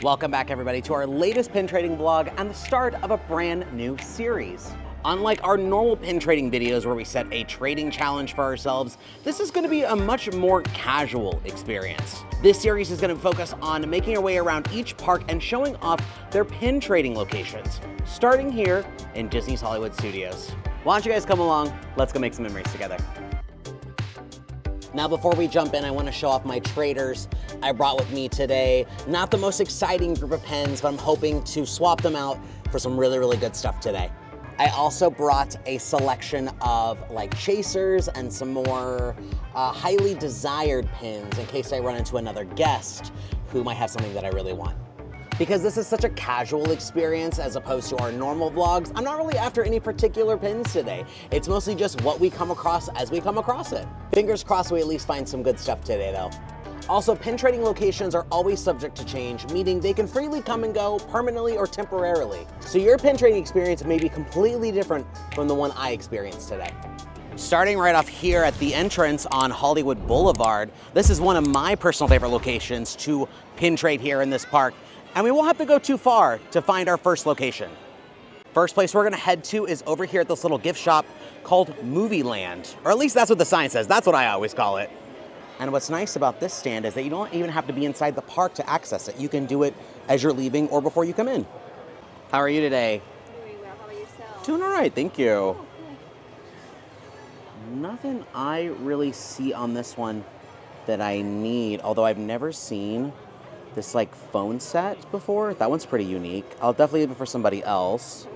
Welcome back, everybody, to our latest pin trading vlog and the start of a brand new series. Unlike our normal pin trading videos where we set a trading challenge for ourselves, this is going to be a much more casual experience. This series is going to focus on making our way around each park and showing off their pin trading locations, starting here in Disney's Hollywood Studios. Why don't you guys come along? Let's go make some memories together. Now, before we jump in, I want to show off my traders I brought with me today. Not the most exciting group of pens, but I'm hoping to swap them out for some really, really good stuff today. I also brought a selection of like chasers and some more highly desired pins in case I run into another guest who might have something that I really want. Because this is such a casual experience as opposed to our normal vlogs, I'm not really after any particular pins today. It's mostly just what we come across as we come across it. Fingers crossed we at least find some good stuff today though. Also, pin trading locations are always subject to change, meaning they can freely come and go permanently or temporarily. So your pin trading experience may be completely different from the one I experienced today. Starting right off here at the entrance on Hollywood Boulevard, this is one of my personal favorite locations to pin trade here in this park. And we won't have to go too far to find our first location. First place we're gonna head to is over here at this little gift shop called Movie Land, or at least that's what the sign says. That's what I always call it. And what's nice about this stand is that you don't even have to be inside the park to access it. You can do it as you're leaving or before you come in. How are you today? Doing well. How about yourself? Doing all right, thank you. Oh, Nothing I really see on this one that I need, although I've never seen this like phone set before. That one's pretty unique. I'll definitely leave it for somebody else.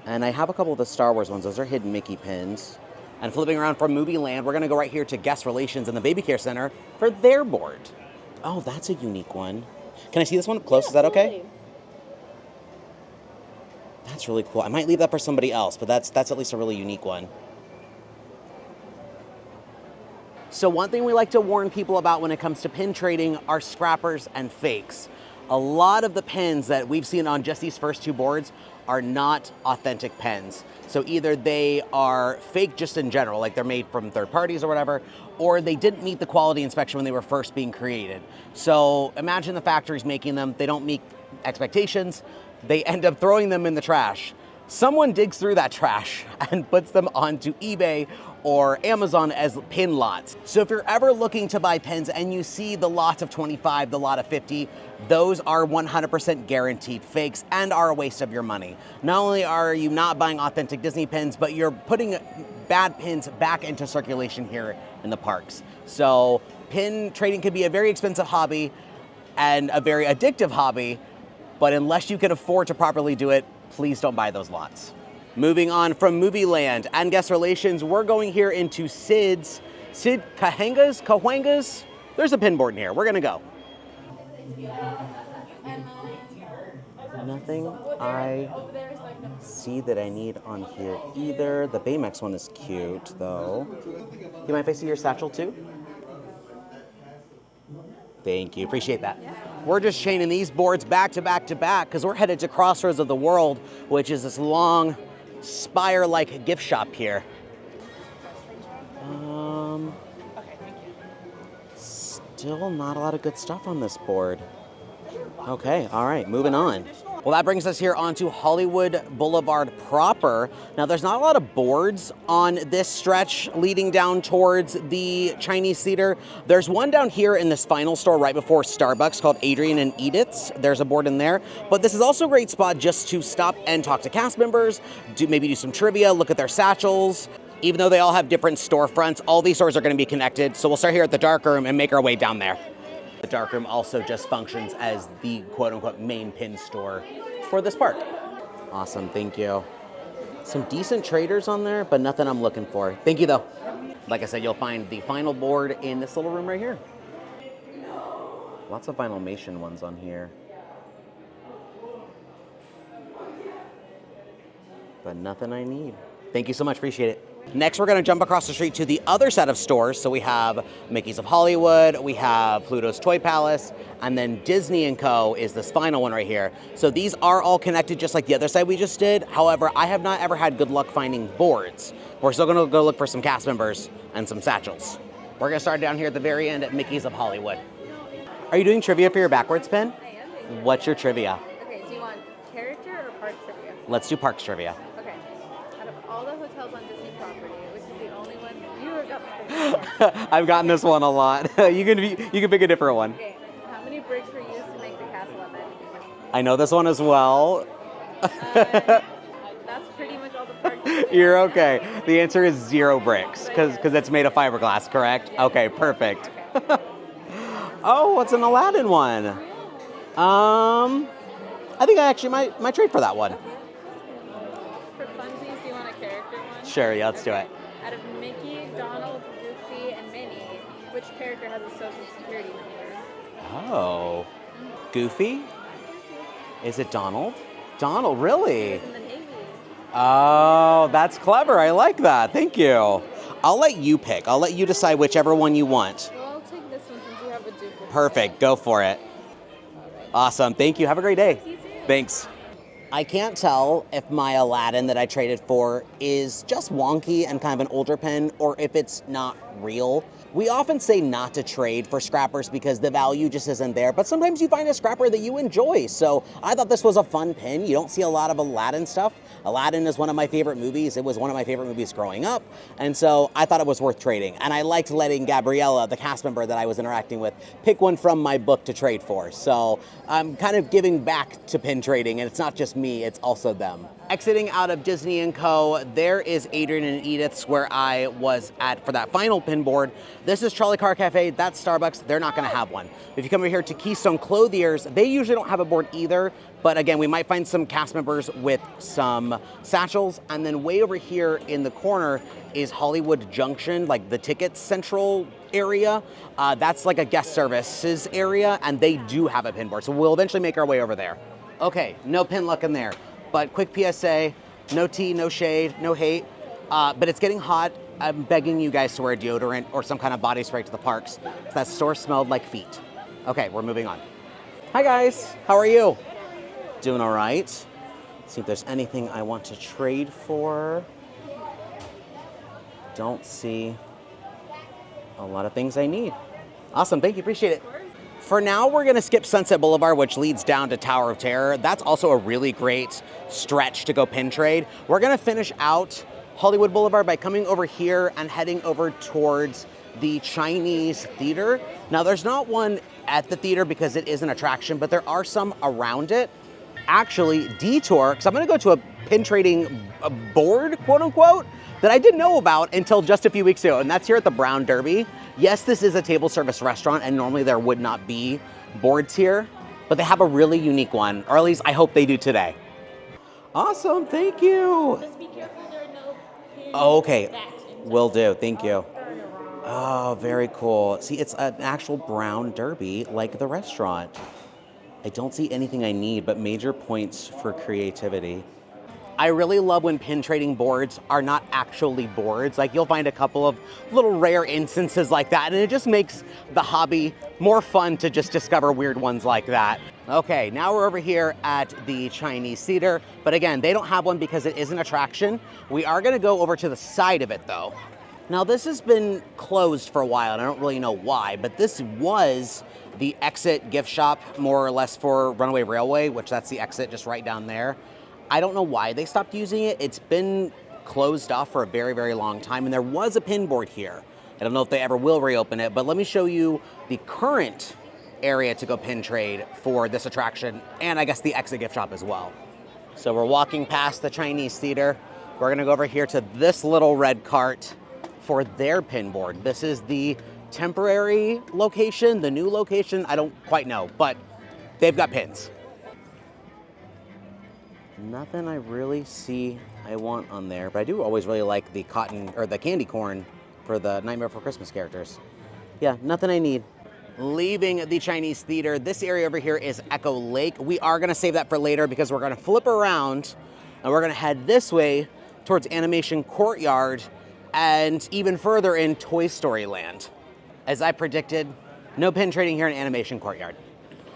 And I have a couple of the Star Wars ones. Those are hidden Mickey pins. And flipping around from Movie Land, we're gonna go right here to Guest Relations in the Baby Care Center for their board. Oh, that's a unique one. Can I see this one up close? yeah, Is that okay? absolutely. That's really cool. I might leave that for somebody else, but that's at least a really unique one. So one thing we like to warn people about when it comes to pin trading are scrappers and fakes. A lot of the pins that we've seen on just these first two boards are not authentic pens. So either they are fake just in general, like they're made from third parties or whatever, or they didn't meet the quality inspection when they were first being created. So imagine the factories making them, they don't meet expectations, they end up throwing them in the trash. Someone digs through that trash and puts them onto eBay or Amazon as pin lots. So if you're ever looking to buy pins and you see the lot of 25, the lot of 50, those are 100% guaranteed fakes and are a waste of your money. Not only are you not buying authentic Disney pins, but you're putting bad pins back into circulation here in the parks. So pin trading can be a very expensive hobby and a very addictive hobby, but unless you can afford to properly do it, please don't buy those lots. Moving on from Movie Land and Guest Relations, we're going here into Sid Cahuenga's. There's a pin board in here. We're gonna go. Nothing I see that I need on here either. The Baymax one is cute though. You mind if I see your satchel too? Thank you, appreciate that. Yeah. We're just chaining these boards back to back to back because we're headed to Crossroads of the World, which is this long spire-like gift shop here. Still not a lot of good stuff on this board. Okay, all right, moving on. Well, that brings us here onto Hollywood Boulevard proper. Now, there's not a lot of boards on this stretch leading down towards the Chinese Theater. There's one down here in this final store right before Starbucks called Adrian and Edith's. There's a board in there. But this is also a great spot just to stop and talk to cast members, maybe do some trivia, look at their satchels. Even though they all have different storefronts, all these stores are going to be connected. So we'll start here at the dark room and make our way down there. The dark room also just functions as the quote-unquote main pin store for this park. Awesome, thank you. Some decent traders on there, but nothing I'm looking for. Thank you though. Like I said, you'll find the final board in this little room right here. Lots of Vinylmation ones on here. But nothing I need. Thank you so much, appreciate it. Next, we're gonna jump across the street to the other set of stores. So we have Mickey's of Hollywood, we have Pluto's Toy Palace, and then Disney & Co. is this final one right here. So these are all connected just like the other side we just did. However, I have not ever had good luck finding boards. We're still gonna go look for some cast members and some satchels. We're gonna start down here at the very end at Mickey's of Hollywood. Are you doing trivia for your backwards pin? I am What's your trivia? Okay, do you want character or park trivia? Let's do parks trivia. Okay. Out of all the hotels on Disney property, which is the only one you have got? I've gotten this one a lot. You can pick a different one. Okay. How many bricks were used to make the castle at Magic Kingdom? I know this one as well. That's pretty much all the park trivia. You're okay. The answer is 0 bricks because it's made of fiberglass, correct? Yeah. Okay, perfect. Oh, what's an Aladdin one? I think I actually might trade for that one. For funsies, do you want a character one? Sure, yeah, let's do it. Out of Mickey, Donald, Goofy, and Minnie, which character has a social security number? Oh, Goofy? Is it Donald? Donald, really? He was in the Navy. Oh, that's clever. I like that. Thank you. I'll let you pick. I'll let you decide whichever one you want. Well, I'll take this one since you have a duplicate. Perfect. Go for it. All right. Awesome. Thank you. Have a great day. You too. Thanks. I can't tell if my Aladdin that I traded for is just wonky and kind of an older pen or if it's not real. We often say not to trade for scrappers because the value just isn't there, but sometimes you find a scrapper that you enjoy. So I thought this was a fun pin. You don't see a lot of Aladdin stuff. Aladdin is one of my favorite movies. It was one of my favorite movies growing up. And so I thought it was worth trading. And I liked letting Gabriella, the cast member that I was interacting with, pick one from my book to trade for. So I'm kind of giving back to pin trading, and it's not just me, it's also them. Exiting out of Disney & Co., there is Adrian and Edith's where I was at for that final pin board. This is Charlie Car Cafe, that's Starbucks, they're not gonna have one. If you come over here to Keystone Clothiers, they usually don't have a board either, but again, we might find some cast members with some satchels, and then way over here in the corner is Hollywood Junction, like the ticket central area. That's like a guest services area, and they do have a pin board, so we'll eventually make our way over there. Okay, no pin luck in there. But quick PSA, no tea, no shade, no hate, but it's getting hot. I'm begging you guys to wear deodorant or some kind of body spray to the parks. That store smelled like feet. Okay, we're moving on. Hi guys, how are you? Doing all right. See if there's anything I want to trade for. Don't see a lot of things I need. Awesome, thank you, appreciate it. For now, we're gonna skip Sunset Boulevard, which leads down to Tower of Terror. That's also a really great stretch to go pin trade. We're gonna finish out Hollywood Boulevard by coming over here and heading over towards the Chinese Theater. Now, there's not one at the theater because it is an attraction, but there are some around it. Actually, Detour, because I'm gonna go to a pin trading board, quote unquote, that I didn't know about until just a few weeks ago, and that's here at the Brown Derby. Yes, this is a table service restaurant, and normally there would not be boards here, but they have a really unique one, or at least I hope they do today. Awesome, thank you. Just be careful there are no pins. Okay, will do, thank you. Oh, very cool. See, it's an actual Brown Derby, like the restaurant. I don't see anything I need, but major points for creativity. I really love when pin trading boards are not actually boards. Like you'll find a couple of little rare instances like that, and it just makes the hobby more fun to just discover weird ones like that. Okay, now we're over here at the Chinese Theater, but again, they don't have one because it is an attraction. We are gonna go over to the side of it though. Now this has been closed for a while, and I don't really know why, but this was the exit gift shop, more or less, for Runaway Railway, which that's the exit just right down there. I don't know why they stopped using it. It's been closed off for a very, very long time, and there was a pin board here. I don't know if they ever will reopen it, but let me show you the current area to go pin trade for this attraction, and I guess the exit gift shop as well. So we're walking past the Chinese Theater. We're gonna go over here to this little red cart for their pin board. This is the temporary location, the new location, I don't quite know, but they've got pins. Nothing I really see I want on there, but I do always really like the cotton or the candy corn for the Nightmare Before Christmas characters. Yeah, nothing I need. Leaving the Chinese Theater, this area over here is Echo Lake. We are gonna save that for later because we're gonna flip around and we're gonna head this way towards Animation Courtyard and even further in Toy Story Land. As I predicted, no pin trading here in Animation Courtyard.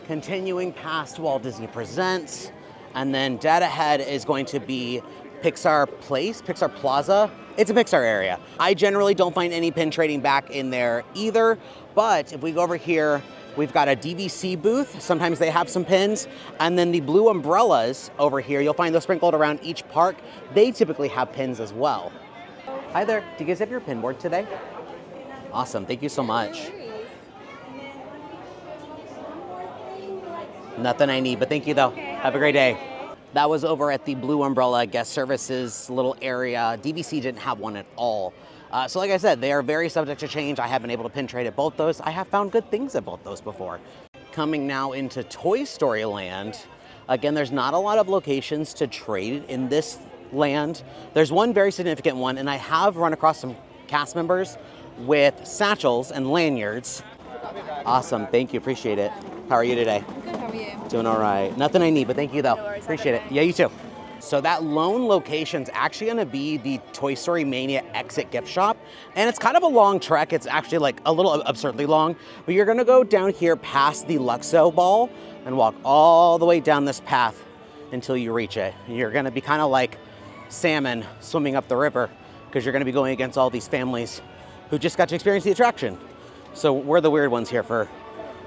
Continuing past Walt Disney Presents, and then dead ahead is going to be Pixar Place, Pixar Plaza. It's a Pixar area. I generally don't find any pin trading back in there either, but if we go over here We've got a DVC booth. Sometimes they have some pins. And then the blue umbrellas over here, you'll find those sprinkled around each park. They typically have pins as well. Hi there. Do you guys have your pin board today? Awesome. Thank you so much. Nothing I need, but thank you though. Have a great day. That was over at the Blue Umbrella Guest Services little area. DVC didn't have one at all. So like I said, they are very subject to change. I have been able to pin trade at both those. I have found good things at both those before. Coming now into Toy Story Land. Again, there's not a lot of locations to trade in this land. There's one very significant one, and I have run across some cast members with satchels and lanyards. Awesome, thank you, appreciate it. How are you today? Good, how are you? Doing all right. Nothing I need, but thank you though. No worries, Appreciate it. Yeah, you too. So that lone location's actually gonna be the Toy Story Mania exit gift shop. And it's kind of a long trek. It's actually like a little absurdly long, but you're gonna go down here past the Luxo ball and walk all the way down this path until you reach it. You're gonna be kind of like salmon swimming up the river because you're gonna be going against all these families who just got to experience the attraction. So we're the weird ones here for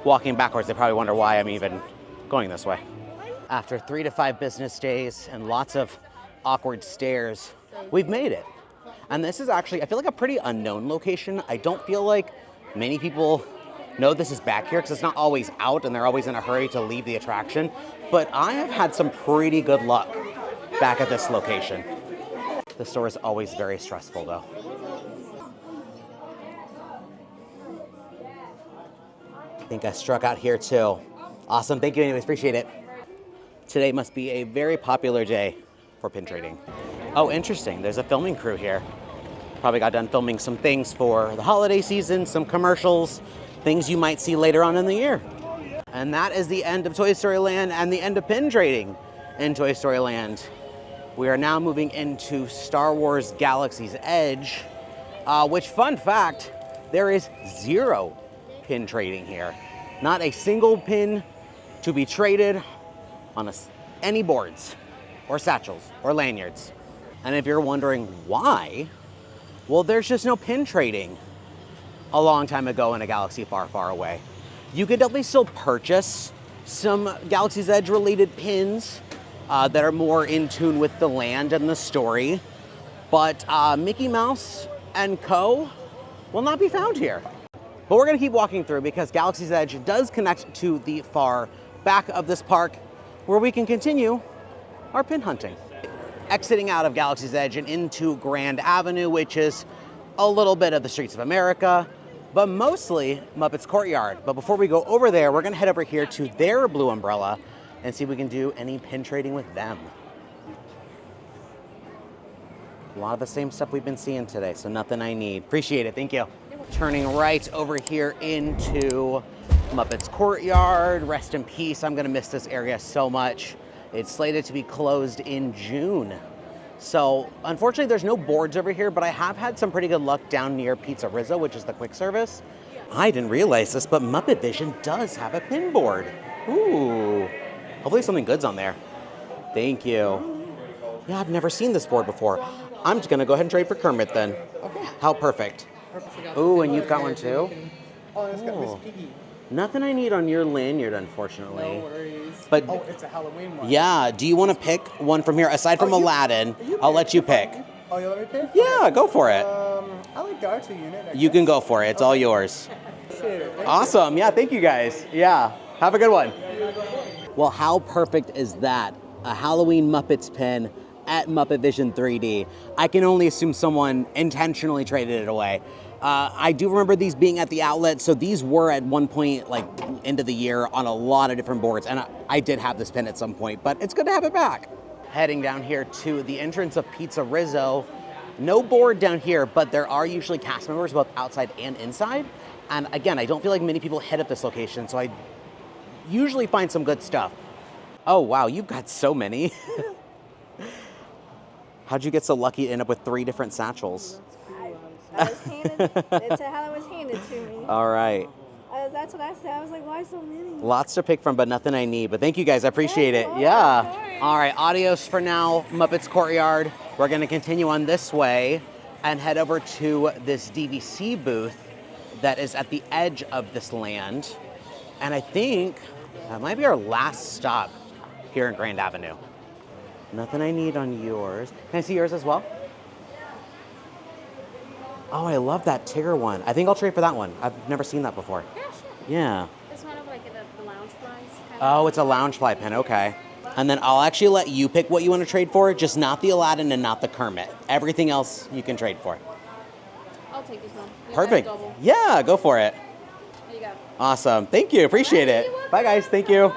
walking backwards. They probably wonder why I'm even going this way. After 3 to 5 business days and lots of awkward stairs, we've made it. And this is actually, I feel like a pretty unknown location. I don't feel like many people know this is back here because it's not always out and they're always in a hurry to leave the attraction. But I have had some pretty good luck back at this location. The store is always very stressful though. I think I struck out here too. Awesome, thank you anyways, appreciate it. Today must be a very popular day for pin trading. Oh, interesting, there's a filming crew here. Probably got done filming some things for the holiday season, some commercials, things you might see later on in the year. And that is the end of Toy Story Land and the end of pin trading in Toy Story Land. We are now moving into Star Wars Galaxy's Edge, which, fun fact, there is 0 pin trading here. Not a single pin to be traded on any boards or satchels or lanyards. And if you're wondering why, well, there's just no pin trading a long time ago in a galaxy far, far away. You could definitely still purchase some Galaxy's Edge related pins that are more in tune with the land and the story, but Mickey Mouse and Co. will not be found here. But we're gonna keep walking through because Galaxy's Edge does connect to the far back of this park where we can continue our pin hunting. Exiting out of Galaxy's Edge and into Grand Avenue, which is a little bit of the Streets of America, but mostly Muppets Courtyard. But before we go over there, we're gonna head over here to their Blue Umbrella and see if we can do any pin trading with them. A lot of the same stuff we've been seeing today, so nothing I need. Appreciate it, thank you. Turning right over here into Muppets Courtyard. Rest in peace, I'm gonna miss this area so much. It's slated to be closed in June. So unfortunately there's no boards over here, but I have had some pretty good luck down near Pizza Rizzo, which is the quick service. I didn't realize this, but Muppet Vision does have a pin board. Ooh, hopefully something good's on there. Thank you. Yeah, I've never seen this board before. I'm just gonna go ahead and trade for Kermit then. Okay. How perfect. Ooh, and you've got one too? Oh, it's got Miss Piggy. Nothing I need on your lanyard, unfortunately. No worries. But oh, it's a Halloween one. Yeah, do you want to pick one from here? Aside from Aladdin, I'll let you pick. Oh, you let me pick? Yeah, okay. go for it. I like the R2 unit. You can go for it. It's all yours. Awesome. Yeah, thank you guys. Yeah, have a good one. Well, how perfect is that? A Halloween Muppets pin at Muppet Vision 3D. I can only assume someone intentionally traded it away. I do remember these being at the outlet, so these were at one point, like, end of the year on a lot of different boards, and I did have this pin at some point, but it's good to have it back. Heading down here to the entrance of Pizza Rizzo. No board down here, but there are usually cast members both outside and inside. And again, I don't feel like many people hit up this location, so I usually find some good stuff. Oh wow, you've got so many. How'd you get so lucky to end up with 3 different satchels? It's how it was handed to me. All right. That's what I said. I was like, why so many? Lots to pick from, but nothing I need. But thank you guys, I appreciate it. Yeah. All right, adios for now, Muppets Courtyard. We're gonna continue on this way and head over to this DVC booth that is at the edge of this land. And I think that might be our last stop here in Grand Avenue. Nothing I need on yours. Can I see yours as well? Oh, I love that Tigger one. I think I'll trade for that one. I've never seen that before. Yeah, sure. Yeah. It's one of like the lounge flies. Oh, it's a lounge fly pin, okay. And then I'll actually let you pick what you want to trade for, just not the Aladdin and not the Kermit. Everything else you can trade for. I'll take this one. You Perfect. got a double. Yeah, go for it. There you go. Awesome. Thank you. Appreciate it. You're welcome. Bye, guys. Thank you.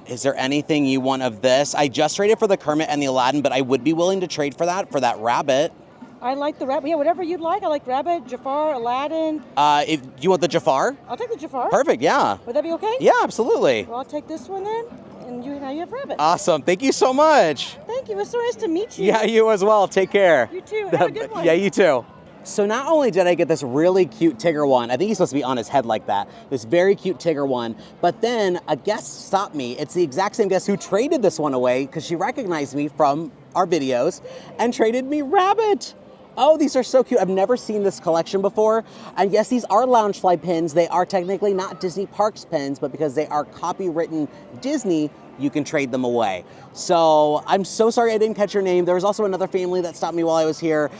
Is there anything you want of this? I just traded for the Kermit and the Aladdin, but I would be willing to trade for that rabbit. I like the rabbit. Yeah, whatever you'd like. I like rabbit, Jafar, Aladdin. If you want the Jafar? I'll take the Jafar. Perfect. Yeah. Would that be okay? Yeah, absolutely. Well, I'll take this one then, and now you have rabbit. Awesome. Thank you so much. Thank you. It was so nice to meet you. Yeah, you as well. Take care. You too. Have a good one. Yeah, you too. So not only did I get this really cute Tigger one, I think he's supposed to be on his head like that, this very cute Tigger one, but then a guest stopped me. It's the exact same guest who traded this one away because she recognized me from our videos and traded me Rabbit. Oh, these are so cute. I've never seen this collection before. And yes, these are Loungefly pins. They are technically not Disney Parks pins, but because they are copywritten Disney, you can trade them away. So I'm so sorry I didn't catch your name. There was also another family that stopped me while I was here.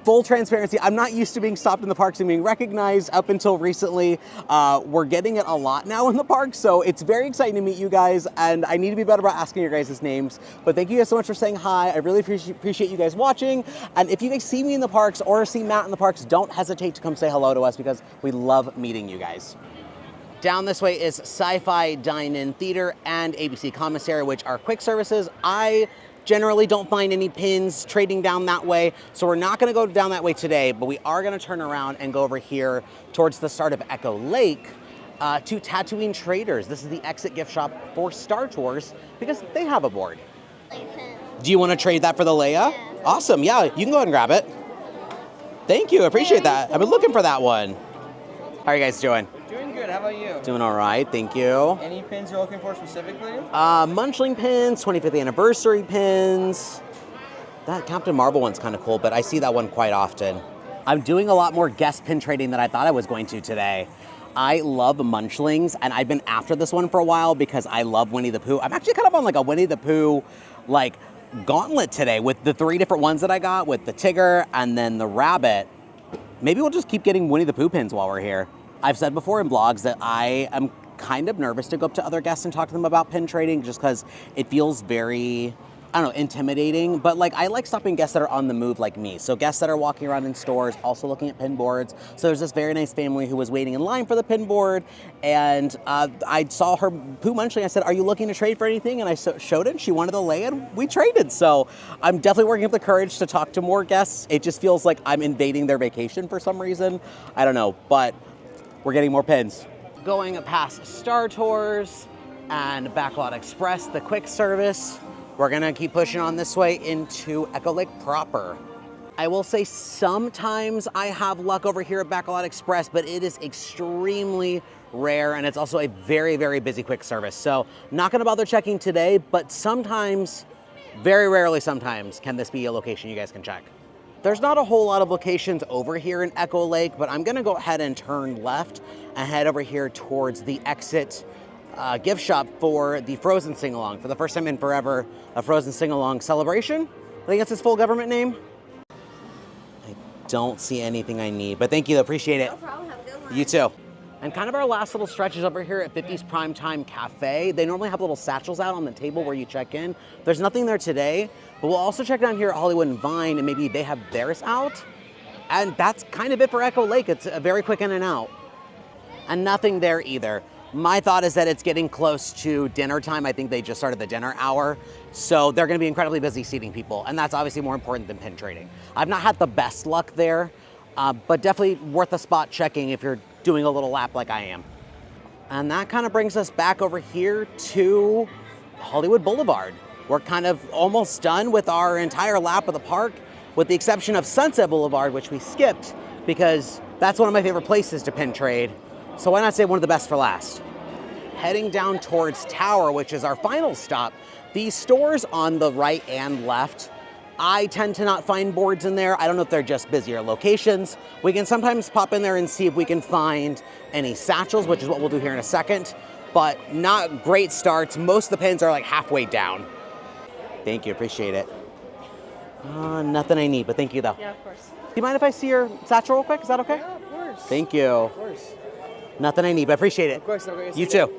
Full transparency, I'm not used to being stopped in the parks and being recognized up until recently. We're getting it a lot now in the parks, so it's very exciting to meet you guys, and I need to be better about asking your guys' names. But thank you guys so much for saying hi. I really appreciate you guys watching. And if you guys see me in the parks or see Matt in the parks, don't hesitate to come say hello to us because we love meeting you guys. Down this way is Sci-Fi Dine-In Theater and ABC Commissary, which are quick services. I generally don't find any pins trading down that way, so we're not gonna go down that way today, but we are gonna turn around and go over here towards the start of Echo Lake to Tatooine Traders. This is the exit gift shop for Star Tours because they have a board. Do you wanna trade that for the Leia? Yeah. Awesome, yeah, you can go ahead and grab it. Thank you, I appreciate that. I've been looking for that one. How are you guys doing? Doing good. How about you? Doing all right, thank you. Any pins you're looking for specifically? Munchling pins, 25th anniversary pins. That Captain Marvel one's kind of cool, but I see that one quite often. I'm doing a lot more guest pin trading than I thought I was going to today. I love Munchlings, and I've been after this one for a while because I love Winnie the Pooh. I'm actually kind of on like a Winnie the Pooh like gauntlet today with the 3 different ones that I got, with the Tigger and then the Rabbit. Maybe we'll just keep getting Winnie the Pooh pins while we're here. I've said before in blogs that I am kind of nervous to go up to other guests and talk to them about pin trading just because it feels very, I don't know, intimidating. But like, I like stopping guests that are on the move like me. So guests that are walking around in stores, also looking at pin boards. So there's this very nice family who was waiting in line for the pin board, and I saw her Pooh Munchling. I said, "Are you looking to trade for anything?" And I showed it, and she wanted to lay it, and we traded. So I'm definitely working up the courage to talk to more guests. It just feels like I'm invading their vacation for some reason. I don't know, but we're getting more pins. Going past Star Tours and Backlot Express, the quick service, we're gonna keep pushing on this way into Echo Lake proper. I will say sometimes I have luck over here at Backlot Express, but it is extremely rare, and it's also a very, very busy quick service. So not gonna bother checking today, but sometimes, very rarely sometimes, can this be a location you guys can check. There's not a whole lot of locations over here in Echo Lake, but I'm gonna go ahead and turn left and head over here towards the exit gift shop for the Frozen Sing-Along. For the first time in forever, a Frozen Sing-Along celebration. I think that's his full government name. I don't see anything I need, but thank you, appreciate it. No problem. Have a good one. You too. And kind of our last little stretch is over here at 50's Primetime Cafe. They normally have little satchels out on the table where you check in. There's nothing there today, but we'll also check down here at Hollywood and Vine, and maybe they have theirs out. And that's kind of it for Echo Lake. It's a very quick in and out. And nothing there either. My thought is that it's getting close to dinner time. I think they just started the dinner hour. So they're gonna be incredibly busy seating people, and that's obviously more important than pin trading. I've not had the best luck there, but definitely worth a spot checking if you're doing a little lap like I am. And that kind of brings us back over here to Hollywood Boulevard. We're kind of almost done with our entire lap of the park, with the exception of Sunset Boulevard, which we skipped because that's one of my favorite places to pin trade. So why not say one of the best for last? Heading down towards Tower, which is our final stop. These stores on the right and left, I tend to not find boards in there. I don't know if they're just busier locations. We can sometimes pop in there and see if we can find any satchels, which is what we'll do here in a second, but not great starts. Most of the pins are like halfway down. Thank you, appreciate it. Nothing I need, but thank you though. Yeah, of course. Do you mind if I see your satchel real quick? Is that okay? Yeah, of course. Thank you. Of course. Nothing I need, but appreciate it. Of course. You too.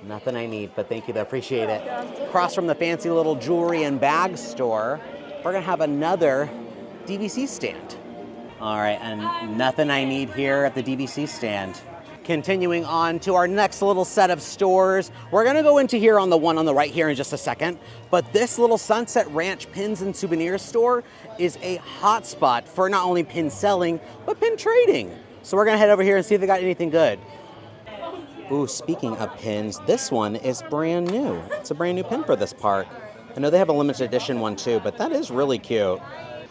Nothing I need, but thank you, though. Appreciate it. Across from the fancy little jewelry and bag store, we're gonna have another DVC stand. All right, and nothing I need here at the DVC stand. Continuing on to our next little set of stores. We're gonna go into here on the one on the right here in just a second, but this little Sunset Ranch pins and souvenirs store is a hot spot for not only pin selling, but pin trading. So we're gonna head over here and see if they got anything good. Ooh, speaking of pins, this one is brand new. It's a brand new pin for this park. I know they have a limited edition one too, but that is really cute.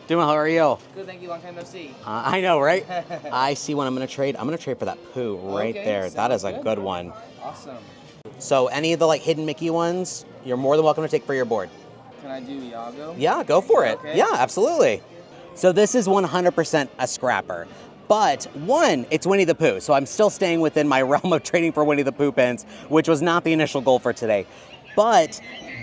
Doing well, how are you? Good, thank you. Long time no see. I know, right? I see one I'm gonna trade. I'm gonna trade for that poo right Okay, there. That is a sounds good one. Awesome. So any of the like hidden Mickey ones, you're more than welcome to take for your board. Can I do Iago? Yeah, go for it. Okay. Yeah, absolutely. So this is 100% a scrapper. But one, it's Winnie the Pooh, so I'm still staying within my realm of trading for Winnie the Pooh pins, which was not the initial goal for today. But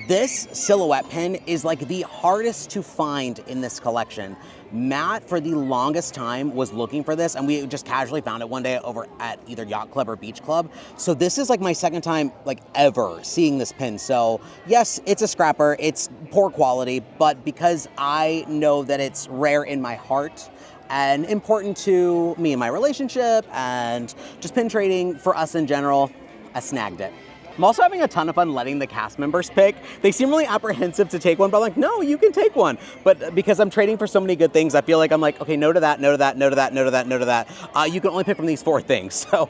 this silhouette pin is like the hardest to find in this collection. Matt, for the longest time, was looking for this, and we just casually found it one day over at either Yacht Club or Beach Club. So this is like my second time like ever seeing this pin. So yes, it's a scrapper, it's poor quality, but because I know that it's rare in my heart, and important to me and my relationship and just pin trading for us in general, I snagged it. I'm also having a ton of fun letting the cast members pick. They seem really apprehensive to take one, but I'm like, no, you can take one. But because I'm trading for so many good things, I feel like I'm like, okay, no to that, no to that, no to that, no to that, no to that. You can only pick from these 4 things. So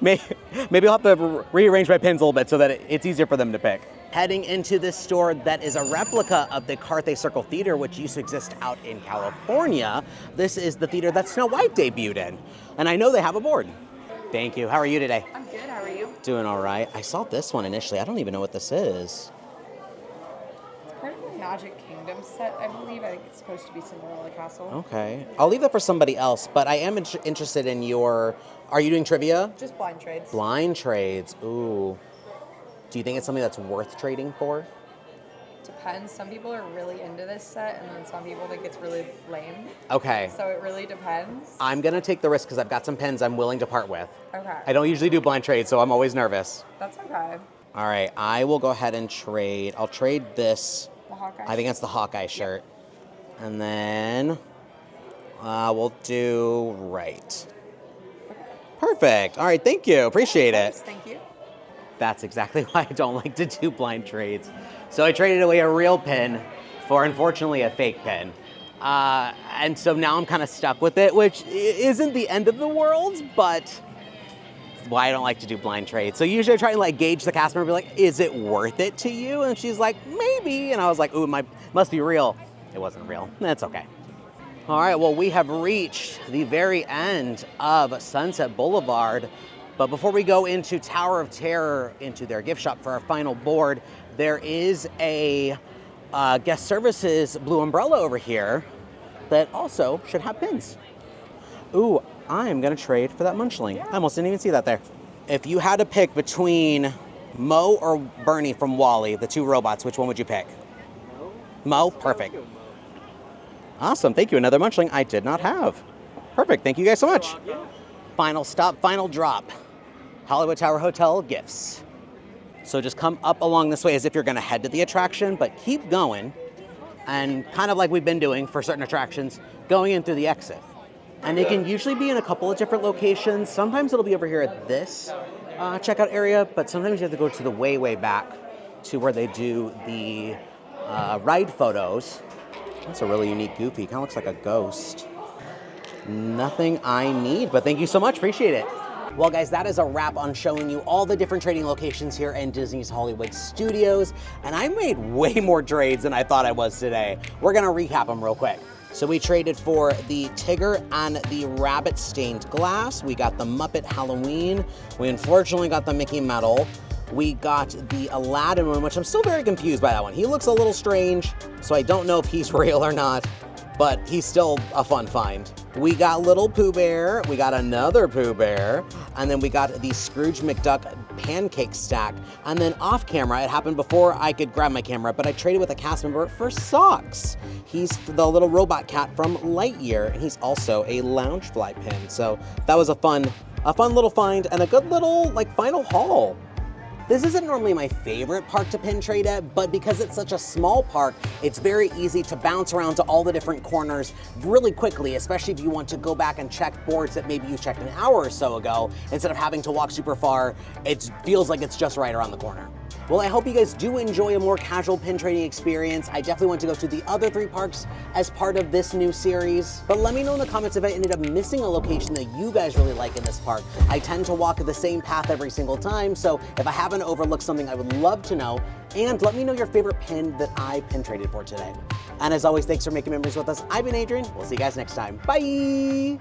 maybe I'll have to rearrange my pins a little bit so that it's easier for them to pick. Heading into this store that is a replica of the Carthay Circle Theater, which used to exist out in California. This is the theater that Snow White debuted in. And I know they have a board. Thank you. How are you today? I'm good. How are you? Doing all right. I saw this one initially. I don't even know what this is. It's part of the Magic Kingdom set, I believe. I think it's supposed to be Cinderella Castle. Okay. I'll leave that for somebody else, but I am interested in your... Are you doing trivia? Just blind trades. Blind trades. Ooh. Do you think it's something that's worth trading for? Depends. Some people are really into this set, and then some people think it's really lame. Okay. So it really depends. I'm going to take the risk because I've got some pins I'm willing to part with. Okay. I don't usually do blind trades, so I'm always nervous. That's okay. All right. I will go ahead and trade. I'll trade this. The Hawkeye. I think that's the Hawkeye shirt. Yep. And then we'll do right. Perfect. All right. Thank you. Appreciate it. Thank you. That's exactly why I don't like to do blind trades. So I traded away a real pin for, unfortunately, a fake pin. And so now I'm kind of stuck with it, which isn't the end of the world, but why I don't like to do blind trades. So usually I try and like gauge the cast member, be like, is it worth it to you? And she's like, maybe. And I was like, ooh, it must be real. It wasn't real. That's okay. All right, well, we have reached the very end of Sunset Boulevard. But before we go into Tower of Terror, into their gift shop for our final board, there is a guest services blue umbrella over here that also should have pins. Ooh, I'm gonna trade for that Munchling. I almost didn't even see that there. If you had to pick between Mo or Bernie from WALL-E, the 2 robots, which one would you pick? Mo? Perfect. Awesome, thank you. Another Munchling I did not have. Perfect, thank you guys so much. Final stop, final drop. Hollywood Tower Hotel gifts. So just come up along this way as if you're gonna head to the attraction, but keep going, and kind of like we've been doing for certain attractions, going in through the exit. And it can usually be in a couple of different locations. Sometimes it'll be over here at this checkout area, but sometimes you have to go to the way, way back to where they do the ride photos. That's a really unique Goofy, kind of looks like a ghost. Nothing I need, but thank you so much, appreciate it. Well guys, that is a wrap on showing you all the different trading locations here in Disney's Hollywood Studios, and I made way more trades than I thought I was today. We're gonna recap them real quick. So we traded for the Tigger and the Rabbit stained glass. We got the Muppet Halloween. We unfortunately got the Mickey Medal. We got the Aladdin one, which I'm still very confused by that one. He looks a little strange, so I don't know if he's real or not, but he's still a fun find. We got little Pooh Bear, we got another Pooh Bear, and then we got the Scrooge McDuck pancake stack. And then off camera, it happened before I could grab my camera, but I traded with a cast member for socks. He's the little robot cat from Lightyear, and he's also a Loungefly pin. So that was a fun little find and a good little final haul. This isn't normally my favorite park to pin trade at, but because it's such a small park, it's very easy to bounce around to all the different corners really quickly, especially if you want to go back and check boards that maybe you checked an hour or so ago. Instead of having to walk super far, it feels like it's just right around the corner. Well, I hope you guys do enjoy a more casual pin trading experience. I definitely want to go to the other 3 parks as part of this new series. But let me know in the comments if I ended up missing a location that you guys really like in this park. I tend to walk the same path every single time, so if I happen to overlook something, I would love to know. And let me know your favorite pin that I pin traded for today. And as always, thanks for making memories with us. I've been Adrian. We'll see you guys next time. Bye!